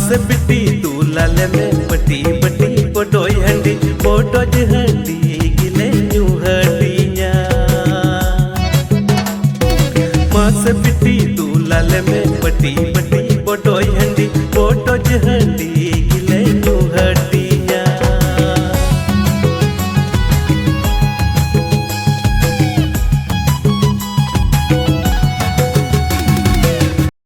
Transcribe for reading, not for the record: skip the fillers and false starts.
से पिटी तू लाले में पटी पटी पोटोय हंडी पोटोज हंडी गिले न्यू हंडिया माँ से पिटी तू लाले में पटी पटी पोटोय हंडी पोटोज हंडी